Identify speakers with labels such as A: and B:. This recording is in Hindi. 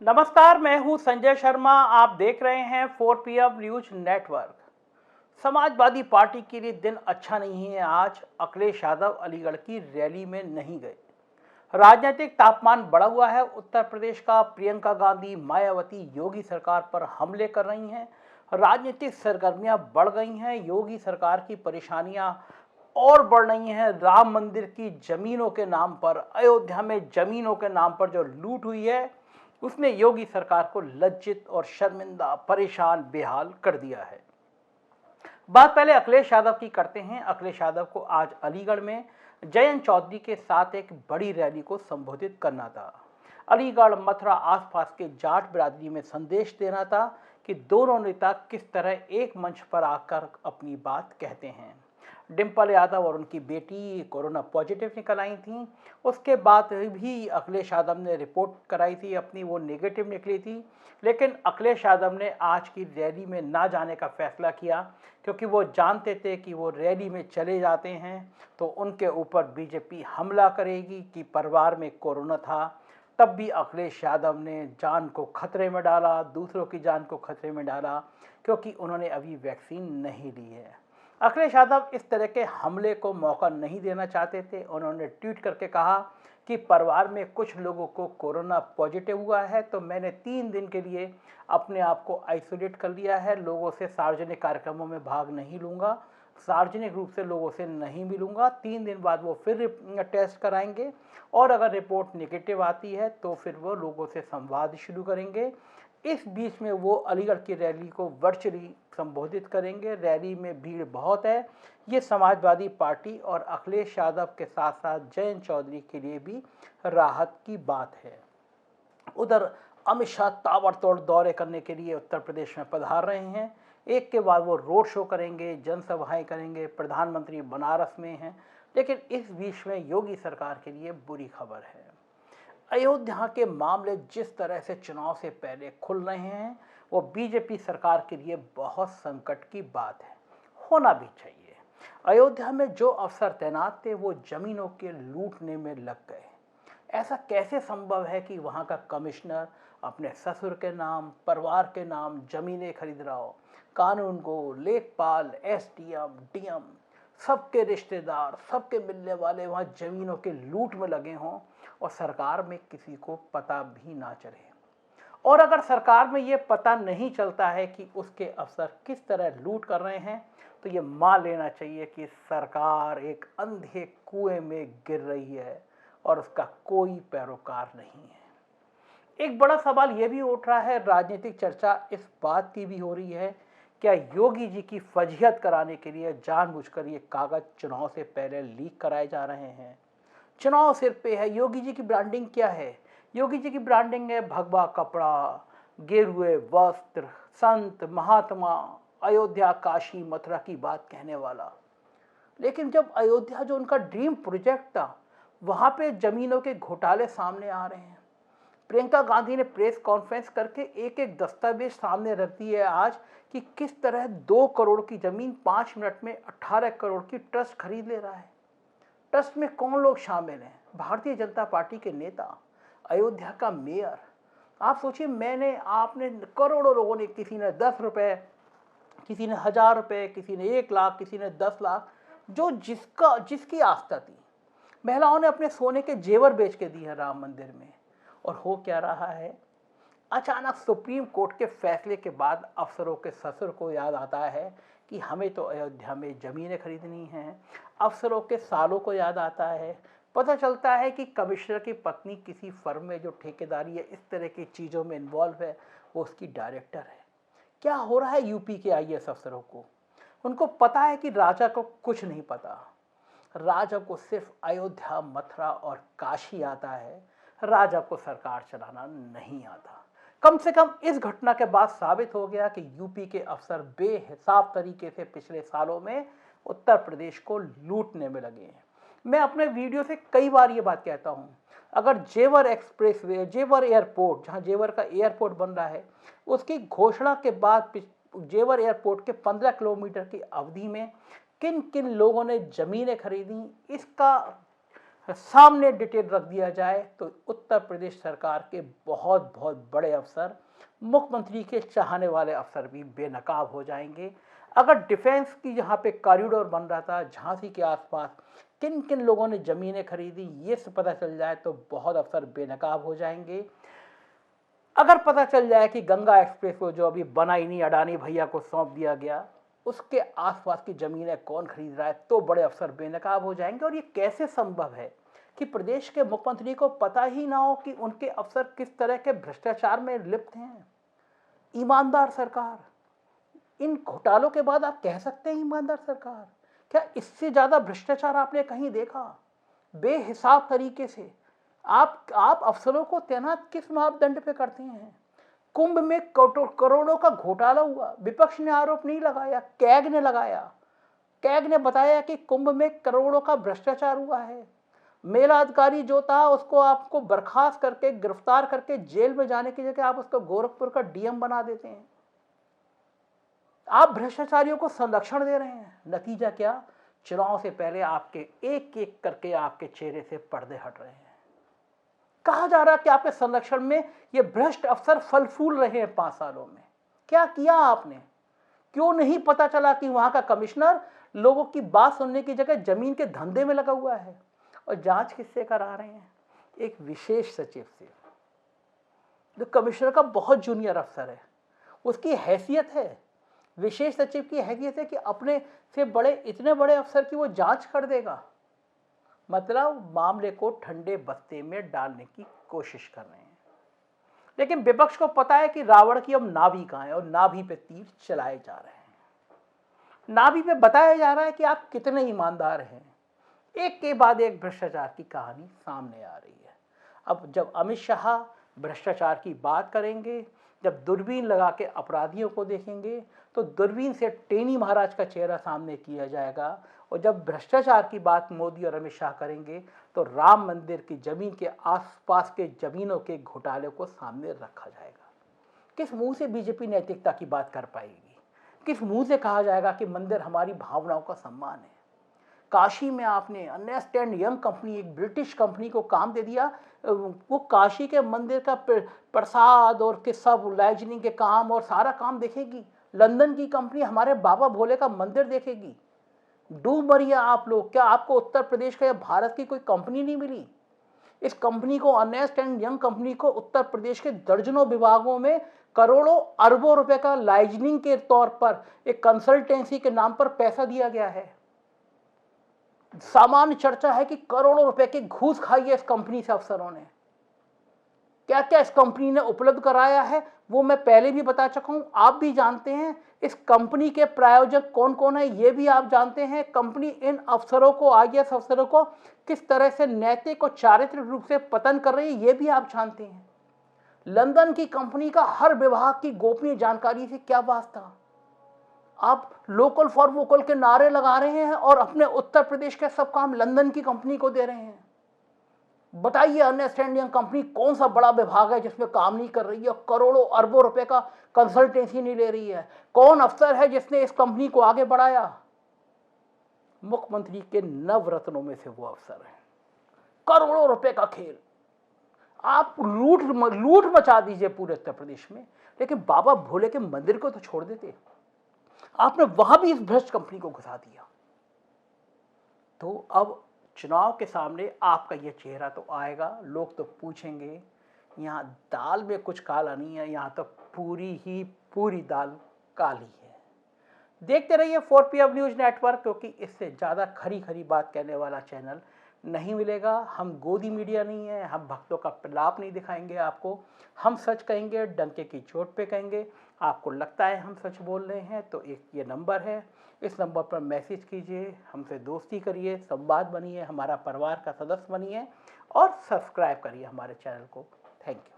A: नमस्कार, मैं हूं संजय शर्मा। आप देख रहे हैं 4PM news network. Samajwadi party के लिए दिन अच्छा नहीं है। आज अखिलेश यादव अलीगढ़ की रैली में नहीं गए। राजनीतिक तापमान बढ़ा हुआ है। उत्तर प्रदेश का प्रियंका गांधी, मायावती योगी सरकार पर हमले कर रही हैं। राजनीतिक सरगर्मियां बढ़ गई हैं। योगी सरकार की परेशानियां और बढ़ रही हैं। राम मंदिर की जमीनों के नाम पर, अयोध्या में जमीनों के नाम पर जो लूट हुई है, उसने योगी सरकार को लज्जित और शर्मिंदा, परेशान, बेहाल कर दिया है। बात पहले अखिलेश यादव की करते हैं। अखिलेश यादव को आज अलीगढ़ में जयंत चौधरी के साथ एक बड़ी रैली को संबोधित करना था। अलीगढ़, मथुरा आसपास के जाट बिरादरी में संदेश देना था कि दोनों नेता किस तरह एक मंच पर आकर अपनी बात कहते हैं। डिंपल यादव और उनकी बेटी कोरोना पॉजिटिव निकल आई थी। उसके बाद भी अखिलेश यादव ने रिपोर्ट कराई थी अपनी, वो नेगेटिव निकली थी। लेकिन अखिलेश यादव ने आज की रैली में ना जाने का फैसला किया, क्योंकि वो जानते थे कि वो रैली में चले जाते हैं तो उनके ऊपर बीजेपी हमला करेगी कि परिवार में कोरोना था। तब भी अखिलेश यादव ने जान को खतरे में डाला, दूसरों की जान को खतरे में डाला, क्योंकि उन्होंने अभी वैक्सीन नहीं ली है। अखिलेश यादव इस तरह के हमले को मौका नहीं देना चाहते थे। उन्होंने ट्वीट करके कहा कि परिवार में कुछ लोगों को कोरोना पॉजिटिव हुआ है, तो मैंने 3 दिन के लिए अपने आप को आइसोलेट कर लिया है। लोगों से सार्वजनिक कार्यक्रमों में भाग नहीं लूँगा, सार्वजनिक रूप से लोगों से नहीं मिलूँगा। 3 दिन बाद वो फिर टेस्ट कराएंगे और अगर रिपोर्ट नेगेटिव आती है तो फिर वो लोगों से संवाद शुरू करेंगे। इस बीच में वो अलीगढ़ की रैली को वर्चुअली संबोधित करेंगे। रैली में भीड़ बहुत है। ये समाजवादी पार्टी और अखिलेश यादव के साथ साथ जयंत चौधरी के लिए भी राहत की बात है। उधर अमित शाह ताबड़तोड़ दौरे करने के लिए उत्तर प्रदेश में पधार रहे हैं। एक के बाद वो रोड शो करेंगे, जनसभाएं करेंगे। प्रधानमंत्री बनारस में हैं। लेकिन इस बीच में योगी सरकार के लिए बुरी खबर है। अयोध्या के मामले जिस तरह से चुनाव से पहले खुल रहे हैं, वो बीजेपी सरकार के लिए बहुत संकट की बात है। होना भी चाहिए। अयोध्या में जो अफसर तैनात थे वो जमीनों के लूटने में लग गए। ऐसा कैसे संभव है कि वहां का कमिश्नर अपने ससुर के नाम, परिवार के नाम जमीनें खरीद रहा हो? कानून को लेखपाल, एसडीएम, डीएम, सबके रिश्तेदार, सबके मिलने वाले वहां जमीनों के लूट में लगे हों और सरकार में किसी को पता भी ना चले। और अगर सरकार में ये पता नहीं चलता है कि उसके अफसर किस तरह लूट कर रहे हैं, तो ये मान लेना चाहिए कि सरकार एक अंधे कुएं में गिर रही है और उसका कोई पैरोकार नहीं है। एक बड़ा सवाल यह भी उठ रहा है, राजनीतिक चर्चा इस बात की भी हो रही है, क्या योगी जी की फजीहत कराने के लिए जानबूझकर ये कागज चुनाव से पहले लीक कराए जा रहे हैं? चुनाव सिर पे है। योगी जी की ब्रांडिंग क्या है? योगी जी की ब्रांडिंग है भगवा कपड़ा, गेरुए वस्त्र, संत महात्मा, अयोध्या, काशी, मथुरा की बात कहने वाला। लेकिन जब अयोध्या जो उनका ड्रीम प्रोजेक्ट था, वहां पे जमीनों के घोटाले सामने आ रहे हैं। प्रियंका गांधी ने प्रेस कॉन्फ्रेंस करके एक एक दस्तावेज सामने रख दी है आज कि किस तरह 2 करोड़ की जमीन 5 मिनट में 18 करोड़ की ट्रस्ट खरीद ले रहा है। ट्रस्ट में कौन लोग शामिल हैं? भारतीय जनता पार्टी के नेता, अयोध्या का मेयर। आप सोचिए, मैंने, आपने, करोड़ों लोगों ने, किसी ने 10 रुपए, किसी ने 1000 रुपए, किसी ने 1 लाख, किसी ने 10 लाख, जो जिसकी आस्था थी। महिलाओं ने अपने सोने के जेवर बेच के दिए हैं राम मंदिर में। और हो क्या रहा है? अचानक सुप्रीम कोर्ट के फैसले के बाद अफसरों के ससुर को याद आता है कि हमें तो अयोध्या में जमीनें खरीदनी हैं। अफसरों के सालों को याद आता है। पता चलता है कि कमिश्नर की पत्नी किसी फर्म में जो ठेकेदारी है, इस तरह की चीज़ों में इन्वॉल्व है, वो उसकी डायरेक्टर है। क्या हो रहा है यूपी के आईएएस अफसरों को? उनको पता है कि राजा को कुछ नहीं पता। राजा को सिर्फ अयोध्या, मथुरा और काशी आता है। राजा को सरकार चलाना नहीं आता। कम से कम इस घटना के बाद साबित हो गया कि यूपी के अफसर बेहिसाब तरीके से पिछले सालों में उत्तर प्रदेश को लूटने में लगे हैं। मैं अपने वीडियो से कई बार ये बात कहता हूं, अगर जेवर एक्सप्रेसवे, जेवर एयरपोर्ट, जहां जेवर का एयरपोर्ट बन रहा है, उसकी घोषणा के बाद जेवर एयरपोर्ट के 15 किलोमीटर की अवधि में किन किन लोगों ने जमीनें खरीदी, इसका सामने डिटेल रख दिया जाए तो उत्तर प्रदेश सरकार के बहुत बहुत बड़े अफसर, मुख्यमंत्री के चाहने वाले अफसर भी बेनकाब हो जाएंगे। अगर डिफेंस की जहाँ पे कॉरिडोर बन रहा था झांसी के आसपास किन किन लोगों ने ज़मीनें खरीदी, ये से पता चल जाए तो बहुत अफसर बेनकाब हो जाएंगे। अगर पता चल जाए कि गंगा एक्सप्रेस को जो अभी बना ही नहीं, अडानी भैया को सौंप दिया गया, उसके आसपास की ज़मीनें कौन खरीद रहा है, तो बड़े अफसर बेनकाब हो जाएंगे। और ये कैसे संभव है कि प्रदेश के मुख्यमंत्री को पता ही ना हो कि उनके अफसर किस तरह के भ्रष्टाचार में लिप्त हैं। ईमानदार सरकार, इन घोटालों के बाद आप कह सकते हैं ईमानदार सरकार? क्या इससे ज़्यादा भ्रष्टाचार आपने कहीं देखा? बेहिसाब तरीके से आप अफसरों को तैनात किस मापदंड पे करते हैं? कुंभ में करोड़ों का घोटाला हुआ, विपक्ष ने आरोप नहीं लगाया, कैग ने लगाया। कैग ने बताया कि कुंभ में करोड़ों का भ्रष्टाचार हुआ है। मेला अधिकारी जो था उसको आपको बर्खास्त करके, गिरफ्तार करके जेल में जाने की जगह आप उसको गोरखपुर का डीएम बना देते हैं। आप भ्रष्टाचारियों को संरक्षण दे रहे हैं। नतीजा क्या? चुनाव से पहले आपके एक एक करके आपके चेहरे से पर्दे हट रहे हैं। कहा जा रहा है कि आपके संरक्षण में ये भ्रष्ट अफसर फल फूल रहे हैं 5 सालों में। क्या किया आपने? क्यों नहीं पता चला कि वहां का कमिश्नर लोगों की बात सुनने की जगह जमीन के धंधे में लगा हुआ है? और जांच किससे करा रहे हैं? एक विशेष सचिव से, जो कमिश्नर का बहुत जूनियर अफसर है। उसकी हैसियत है, विशेष सचिव की हैसियत है कि अपने से बड़े, इतने बड़े अफसर की वो जांच कर देगा। मतलब मामले को ठंडे बस्ते में डालने की कोशिश कर रहे हैं। लेकिन विपक्ष को पता है कि रावण की अब नाभि कहां है और नाभि पे तीर चलाए जा रहे हैं। नाभि पे बताया जा रहा है कि आप कितने ईमानदार हैं। एक के बाद एक भ्रष्टाचार की कहानी सामने आ रही है। अब जब अमित शाह भ्रष्टाचार की बात करेंगे, जब दूरबीन लगा के अपराधियों को देखेंगे, तो दूरबीन से टेनी महाराज का चेहरा सामने किया जाएगा। और जब भ्रष्टाचार की बात मोदी और अमित शाह करेंगे तो राम मंदिर की जमीन के आसपास के जमीनों के घोटाले को सामने रखा जाएगा। किस मुंह से बीजेपी नैतिकता की बात कर पाएगी? किस मुंह से कहा जाएगा कि मंदिर हमारी भावनाओं का सम्मान है? काशी में आपने अर्नेस्ट एंड यंग कंपनी, एक ब्रिटिश कंपनी को काम दे दिया। वो काशी के मंदिर का प्रसाद और के सब लाइजनिंग के काम और सारा काम देखेगी। लंदन की कंपनी हमारे बाबा भोले का मंदिर देखेगी। डूब मरिया आप लोग। क्या आपको उत्तर प्रदेश का या भारत की कोई कंपनी नहीं मिली? इस कंपनी को, अर्नेस्ट एंड यंग कंपनी को, उत्तर प्रदेश के दर्जनों विभागों में करोड़ों अरबों रुपए का लाइजनिंग के तौर पर, एक कंसल्टेंसी के नाम पर पैसा दिया गया है। सामान्य चर्चा है कि करोड़ों रुपए की घूस खाई है इस कंपनी से अफसरों ने। क्या क्या इस कंपनी ने उपलब्ध कराया है वो मैं पहले भी बता चुका हूं, आप भी जानते हैं। इस कंपनी के प्रायोजक कौन कौन है ये भी आप जानते हैं। कंपनी इन अफसरों को, आईएएस अफसरों को किस तरह से नैतिक और चारित्रिक रूप से पतन कर रही है ये भी आप जानते हैं। लंदन की कंपनी का हर विभाग की गोपनीय जानकारी से क्या वास्ता? आप लोकल फॉर वोकल के नारे लगा रहे हैं और अपने उत्तर प्रदेश के सब काम लंदन की कंपनी को दे रहे हैं। बताइए, अर्नेस्ट एंड यंग कंपनी कौन सा बड़ा विभाग है जिसमें काम नहीं कर रही है, करोड़ों अरबों रुपए का कंसल्टेंसी नहीं ले रही है? कौन अफसर है जिसने इस कंपनी को आगे बढ़ाया? मुख्यमंत्री के नवरत्नों में से वो अफसर है। करोड़ों रुपए का खेल, आप लूट मचा दीजिए पूरे उत्तर प्रदेश में, लेकिन बाबा भोले के मंदिर को तो छोड़ देते। आपने वहां भी इस भ्रष्ट कंपनी को घुसा दिया। तो अब चुनाव के सामने आपका यह चेहरा तो आएगा। लोग तो पूछेंगे, यहाँ दाल में कुछ काला नहीं है, यहाँ तो पूरी दाल काली है। देखते रहिए 4PM न्यूज नेटवर्क, क्योंकि इससे ज़्यादा खरी खरी बात कहने वाला चैनल नहीं मिलेगा। हम गोदी मीडिया नहीं है, हम भक्तों का प्रलाप नहीं दिखाएंगे आपको। हम सच कहेंगे, डंके की चोट पे कहेंगे। आपको लगता है हम सच बोल रहे हैं तो एक ये नंबर है, इस नंबर पर मैसेज कीजिए, हमसे दोस्ती करिए, संवाद बनिए, हमारा परिवार का सदस्य बनिए और सब्सक्राइब करिए हमारे चैनल को। Thank you.